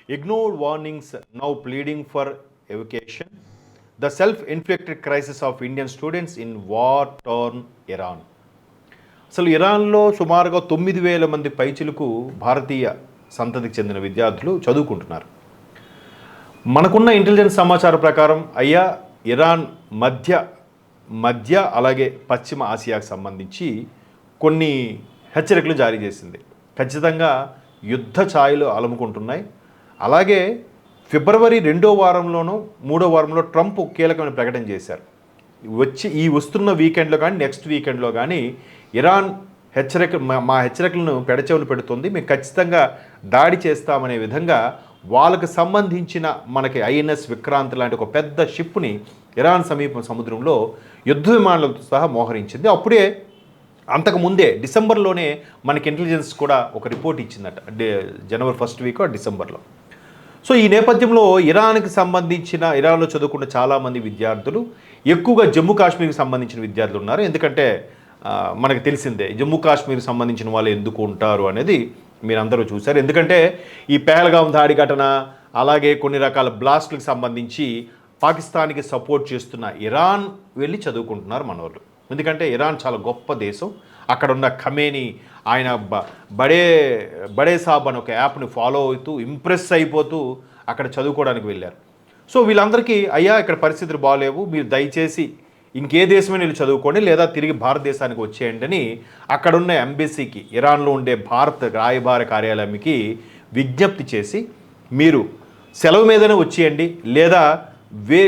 ignored warnings, now pleading for evacuation. The self-inflicted crisis of Indian students in war-torn Iran. అసలు ఇరాన్లో సుమారుగా 9,000 మంది పైచిలకు భారతీయ సంతతికి చెందిన విద్యార్థులు చదువుకుంటున్నారు. మనకున్న ఇంటెలిజెన్స్ సమాచారం ప్రకారం అయ్యా ఇరాన్ మధ్య అలాగే పశ్చిమ ఆసియాకు సంబంధించి కొన్ని హెచ్చరికలు జారీ చేసింది. ఖచ్చితంగా యుద్ధ ఛాయలు అలముకుంటున్నాయి. అలాగే ఫిబ్రవరి 2వ వారంలోనూ 3వ వారంలో ట్రంప్ కీలకమైన ప్రకటన చేశారు. ఈ వస్తున్న వీకెండ్లో కానీ నెక్స్ట్ వీకెండ్లో కానీ ఇరాన్ మా హెచ్చరికలను పెడచెవులు పెడుతుంది, మేము ఖచ్చితంగా దాడి చేస్తామనే విధంగా వాళ్ళకు సంబంధించిన మనకి ఐఎన్ఎస్ విక్రాంత్ లాంటి ఒక పెద్ద షిప్ని ఇరాన్ సమీప సముద్రంలో యుద్ధ విమానాలతో సహా మోహరించింది. అప్పుడే అంతకుముందే డిసెంబర్లోనే మనకి ఇంటెలిజెన్స్ కూడా ఒక రిపోర్ట్ ఇచ్చిందట, జనవరి 1st వీక్ డిసెంబర్లో. సో ఈ నేపథ్యంలో ఇరాన్లో చదువుకున్న చాలామంది విద్యార్థులు ఎక్కువగా జమ్మూ కాశ్మీర్కి సంబంధించిన విద్యార్థులు ఉన్నారు. ఎందుకంటే మనకు తెలిసిందే జమ్మూ కాశ్మీర్కి సంబంధించిన వాళ్ళు ఎందుకు ఉంటారు అనేది మీరందరూ చూశారు. ఎందుకంటే ఈ పెహల్గాం దాడి ఘటన అలాగే కొన్ని రకాల బ్లాస్ట్లకు సంబంధించి పాకిస్తాన్కి సపోర్ట్ చేస్తున్న ఇరాన్ వెళ్ళి చదువుకుంటున్నారు మనోళ్ళు. ఎందుకంటే ఇరాన్ చాలా గొప్ప దేశం. అక్కడ ఉన్న ఖమేని ఆయన బడే సాబ్ అని ఒక యాప్ని ఫాలో అవుతూ ఇంప్రెస్ అయిపోతూ అక్కడ చదువుకోవడానికి వెళ్ళారు. సో వీళ్ళందరికీ అయ్యా ఇక్కడ పరిస్థితులు బాగాలేవు, మీరు దయచేసి ఇంకే దేశమే వీళ్ళు చదువుకోండి లేదా తిరిగి భారతదేశానికి వచ్చేయండి అని అక్కడున్న ఎంబసీకి, ఇరాన్లో ఉండే భారత రాయబార కార్యాలయానికి విజ్ఞప్తి చేసి మీరు సెలవు మీదనే వచ్చేయండి లేదా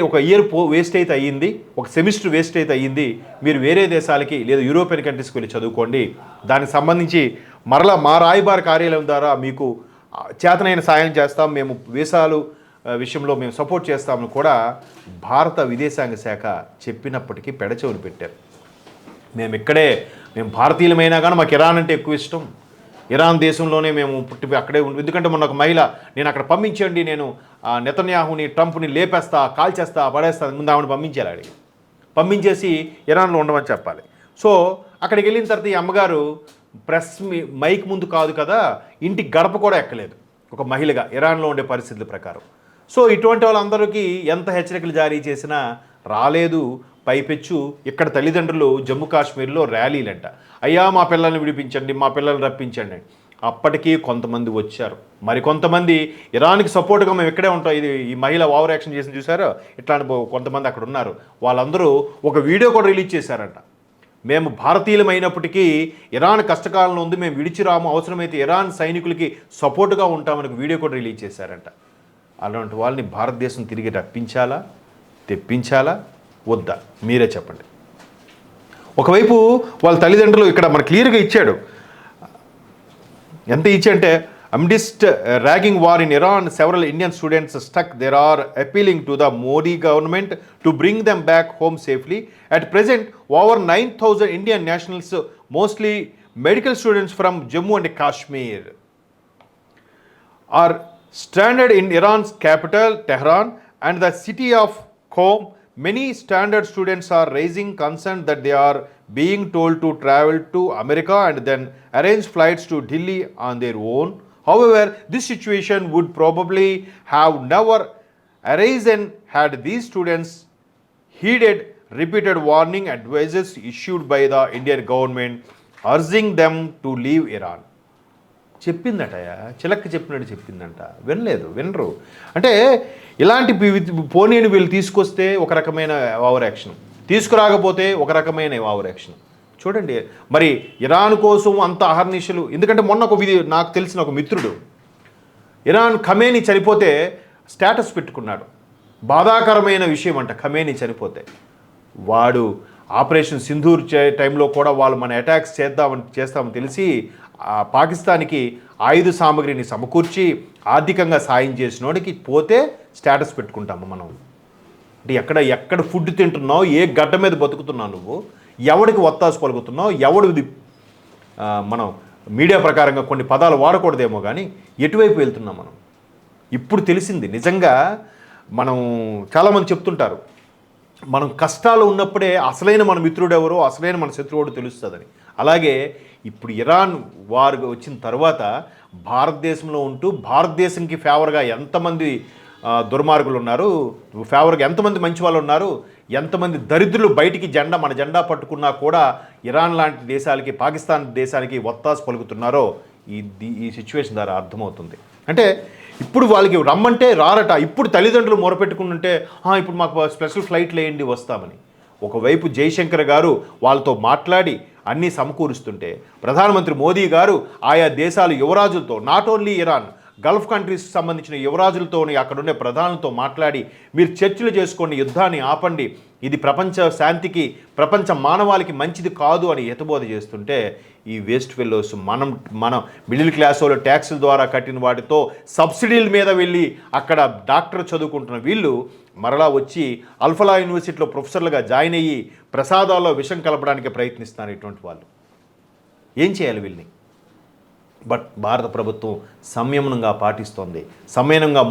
ఒక ఇయర్ వేస్ట్ అయితే అయ్యింది, ఒక సెమిస్టర్ వేస్ట్ అయితే అయ్యింది, మీరు వేరే దేశాలకి లేదా యూరోపియన్ కంట్రీస్కి వెళ్ళి చదువుకోండి, దానికి సంబంధించి మరలా మా రాయబార కార్యాలయం ద్వారా మీకు చేతనైన సాయం చేస్తాం, మేము వీసాలు విషయంలో మేము సపోర్ట్ చేస్తామని కూడా భారత విదేశాంగ శాఖ చెప్పినప్పటికీ పెడచెవులు పెట్టారు. మేము భారతీయులమైనా కానీ మాకు ఇరాన్ అంటే ఎక్కువ ఇష్టం, ఇరాన్ దేశంలోనే మేము అక్కడే ఎందుకంటే మొన్న ఒక మహిళ నేను అక్కడ పంపించండి, నేను నెతన్యాహుని ట్రంప్ని లేపేస్తా, కాల్చేస్తా, పడేస్తా, ముందు ఆవిడ పంపించేసి ఇరాన్లో ఉండమని చెప్పాలి. సో అక్కడికి వెళ్ళిన తర్వాత ఈ అమ్మగారు మైక్ ముందు కాదు కదా, ఇంటి గడప కూడా ఎక్కలేదు ఒక మహిళగా ఇరాన్లో ఉండే పరిస్థితుల ప్రకారం. సో ఇటువంటి వాళ్ళందరికీ ఎంత హెచ్చరికలు జారీ చేసినా రాలేదు. పైపెచ్చు ఇక్కడ తల్లిదండ్రులు జమ్మూ కాశ్మీర్లో ర్యాలీలంట, అయ్యా మా పిల్లల్ని విడిపించండి, మా పిల్లల్ని రప్పించండి. అప్పటికీ కొంతమంది వచ్చారు, మరికొంతమంది ఇరాన్కి సపోర్ట్గా మేము ఇక్కడే ఉంటాం, ఈ మహిళ ఓవర్ యాక్షన్ చేసి చూసారో ఇట్లాంటి కొంతమంది అక్కడ ఉన్నారు. వాళ్ళందరూ ఒక వీడియో కూడా రిలీజ్ చేశారంట, మేము భారతీయులమైనప్పటికీ ఇరాన్ కష్టకాలంలో ఉంది, మేము విడిచిరాము, అవసరమైతే ఇరాన్ సైనికులకి సపోర్టుగా ఉంటామని వీడియో కూడా రిలీజ్ చేశారంట. అలాంటి వాళ్ళని భారతదేశం తిరిగి రప్పించాలా, తెప్పించాలా, వద్దా? మీరే చెప్పండి. ఒకవైపు వాళ్ళ తల్లిదండ్రులు ఇక్కడ మన క్లియర్గా ఇచ్చాడు, ఎంత ఇచ్చంటే amidst ragging war in Iran, several Indian students stuck there are appealing to the Modi government to bring them back home safely. At present, over 9,000 Indian nationals, mostly medical students from Jammu and Kashmir, are stranded in Iran's capital, Tehran, and the city of Qom. Many standard students are raising concern that they are being told to travel to America and then arrange flights to Delhi on their own. However, this situation would probably have never arisen had these students heeded repeated warning advices issued by the Indian government urging them to leave Iran. చెప్పిందటయా, చిలక్క చెప్పినట్టు చెప్పిందంట, వినరు. అంటే ఇలాంటి పోనీని వీళ్ళు తీసుకొస్తే ఒక రకమైన over action, తీసుకురాకపోతే ఒక రకమైన ఓవర్ యాక్షన్. చూడండి మరి ఇరాన్ కోసం అంత అహర్నిశలు. ఎందుకంటే మొన్న నాకు తెలిసిన ఒక మిత్రుడు ఇరాన్ ఖమేని చనిపోతే స్టేటస్ పెట్టుకున్నాడు, బాధాకరమైన విషయం అంట. ఖమేని చనిపోతే వాడు ఆపరేషన్ సింధూర్ టైంలో కూడా వాళ్ళు మన అటాక్స్ చేస్తామని తెలిసి పాకిస్తాన్కి ఆయుధ సామగ్రిని సమకూర్చి ఆర్థికంగా సాయం చేసినోడికి పోతే స్టేటస్ పెట్టుకుంటాము మనం. అంటే ఎక్కడ ఫుడ్ తింటున్నావు, ఏ గడ్డ మీద బతుకుతున్నావు, నువ్వు ఎవడికి వత్తాసు పలుకుతున్నావు, ఎవడిది మనం మీడియా ప్రకారంగా కొన్ని పదాలు వాడకూడదేమో కానీ ఎటువైపు వెళ్తున్నాం మనం. ఇప్పుడు తెలిసింది నిజంగా. మనం చాలామంది చెప్తుంటారు మనం కష్టాలు ఉన్నప్పుడే అసలైన మన మిత్రుడు ఎవరో, అసలైన మన శత్రువుడు తెలుస్తుందని. అలాగే ఇప్పుడు ఇరాన్ వార్ వచ్చిన తర్వాత భారతదేశంలో ఉంటూ భారతదేశంకి ఫేవర్గా ఎంతమంది దుర్మార్గులు ఉన్నారు, ఫేవర్గా ఎంతమంది మంచి వాళ్ళు ఉన్నారు, ఎంతమంది దరిద్రులు బయటికి మన జెండా పట్టుకున్నా కూడా ఇరాన్ లాంటి దేశాలకి, పాకిస్తాన్ దేశాలకి ఒత్తాసు పలుకుతున్నారో ఈ సిచ్యువేషన్ ద్వారా అర్థమవుతుంది. అంటే ఇప్పుడు వాళ్ళకి రమ్మంటే రారట. ఇప్పుడు తల్లిదండ్రులు మొరపెట్టుకుంటుంటే ఇప్పుడు మాకు స్పెషల్ ఫ్లైట్లు వేయండి వస్తామని. ఒకవైపు జైశంకర్ గారు వాళ్ళతో మాట్లాడి అన్నీ సమకూరుస్తుంటే, ప్రధానమంత్రి మోదీ గారు ఆయా దేశాల యువరాజులతో, నాట్ ఓన్లీ ఇరాన్, గల్ఫ్ కంట్రీస్కి సంబంధించిన యువరాజులతో అక్కడుండే ప్రధానులతో మాట్లాడి మీరు చర్చలు చేసుకోండి, యుద్ధాన్ని ఆపండి, ఇది ప్రపంచ శాంతికి, ప్రపంచ మానవాళికి మంచిది కాదు అని హితబోధ చేస్తుంటే, ఈ వేస్ట్ ఫెలోస్ మనం మిడిల్ క్లాస్ వాళ్ళు ట్యాక్సుల ద్వారా కట్టిన వాటితో సబ్సిడీల మీద వెళ్ళి అక్కడ డాక్టర్ చదువుకుంటున్న వీళ్ళు మరలా వచ్చి అల్ఫలా యూనివర్సిటీలో ప్రొఫెసర్లుగా జాయిన్ అయ్యి ప్రసాదాల్లో విషం కలపడానికి ప్రయత్నిస్తున్నారు ఇటువంటి వాళ్ళు. ఏం చేయాలి వీళ్ళని? బట్ భారత ప్రభుత్వం సంయమనంగా పాటిస్తోంది, సంయమనంగా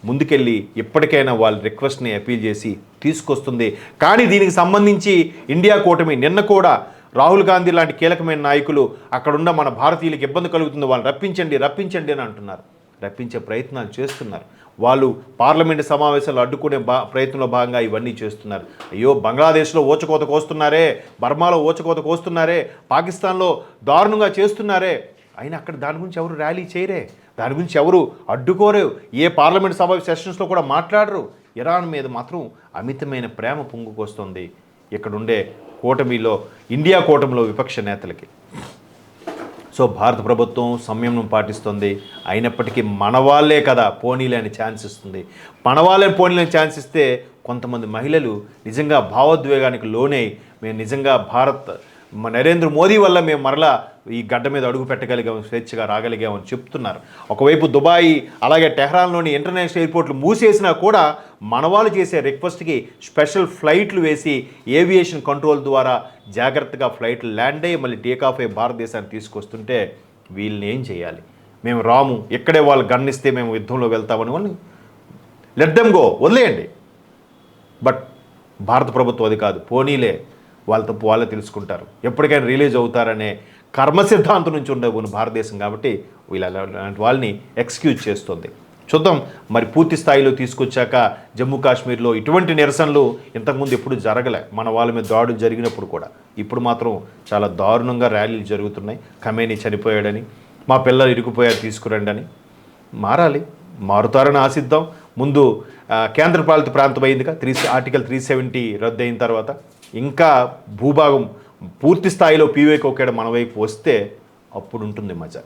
ముందుకెళ్ళి ఎప్పటికైనా వాళ్ళ రిక్వెస్ట్ని అపీల్ చేసి తీసుకొస్తుంది. కానీ దీనికి సంబంధించి ఇండియా కూటమి నిన్న కూడా రాహుల్ గాంధీ లాంటి కీలకమైన నాయకులు అక్కడున్న మన భారతీయులకు ఇబ్బంది కలుగుతుంది, వాళ్ళు రప్పించండి అని అంటున్నారు. రప్పించే ప్రయత్నాలు చేస్తున్నారు. వాళ్ళు పార్లమెంటు సమావేశాలు అడ్డుకునే ప్రయత్నంలో భాగంగా ఇవన్నీ చేస్తున్నారు. అయ్యో, బంగ్లాదేశ్లో ఊచకోత కోస్తున్నారే, బర్మాలో ఊచకోత కోస్తున్నారే, పాకిస్తాన్లో దారుణంగా చేస్తున్నారే, అయినా అక్కడ దాని గురించి ఎవరు ర్యాలీ చేయరే, దాని గురించి ఎవరు అడ్డుకోరు, ఏ పార్లమెంట్ సభ సెషన్స్లో కూడా మాట్లాడరు. ఇరాన్ మీద మాత్రం అమితమైన ప్రేమ పొంగుకొస్తుంది ఇక్కడుండే కూటమిలో, ఇండియా కూటమిలో విపక్ష నేతలకి. సో భారత ప్రభుత్వం సంయమనం పాటిస్తుంది. అయినప్పటికీ మన వాళ్ళే కదా పోనీలేని ఛాన్స్ ఇస్తుంది. మన వాళ్ళే పోనీలేని ఛాన్స్ ఇస్తే కొంతమంది మహిళలు నిజంగా భావోద్వేగానికి లోనై మేము నిజంగా నరేంద్ర మోదీ వల్ల మేము మరలా ఈ గడ్డ మీద అడుగు పెట్టగలిగాము, స్వేచ్ఛగా రాగలిగామని చెప్తున్నారు. ఒకవైపు దుబాయ్ అలాగే టెహ్రాన్లోని ఇంటర్నేషనల్ ఎయిర్పోర్ట్లు మూసేసినా కూడా మన వాళ్ళు చేసే రిక్వెస్ట్కి స్పెషల్ ఫ్లైట్లు వేసి ఏవియేషన్ కంట్రోల్ ద్వారా జాగ్రత్తగా ఫ్లైట్లు ల్యాండ్ అయ్యి మళ్ళీ టేకాఫ్ అయ్యి భారతదేశాన్ని తీసుకొస్తుంటే వీళ్ళని ఏం చేయాలి? మేము రాము, ఇక్కడే వాళ్ళు గన్నిస్తే మేము యుద్ధంలో వెళ్తామని వాళ్ళు లెట్ దెమ్ గో, వదిలేయండి. బట్ భారత ప్రభుత్వం అది కాదు, పోనీలే, వాళ్ళ తప్పు వాళ్ళే తెలుసుకుంటారు, ఎప్పటికైనా రిలీజ్ అవుతారనే కర్మ సిద్ధాంతం నుంచి ఉండబోను భారతదేశం. కాబట్టి వీళ్ళలాంటి వాళ్ళని ఎక్స్క్యూజ్ చేస్తుంది. చూద్దాం మరి పూర్తి స్థాయిలో తీసుకొచ్చాక జమ్మూ కాశ్మీర్లో ఇటువంటి నిరసనలు ఇంతకుముందు ఎప్పుడు జరగలే. మన వాళ్ళ మీద దాడులు జరిగినప్పుడు కూడా ఇప్పుడు మాత్రం చాలా దారుణంగా ర్యాలీలు జరుగుతున్నాయి. ఖమేనీ చనిపోయాడని, మా పిల్లలు ఇరుకుపోయారు తీసుకురండి అని. మారుతారని ఆశిద్దాం. ముందు కేంద్రపాలిత ప్రాంతం అయిందిగా, ఆర్టికల్ 370 రద్దు అయిన తర్వాత ఇంకా భూభాగం పూర్తి స్థాయిలో పీవైకి ఒకేడ మన వైపు వస్తే అప్పుడు ఉంటుంది మజా.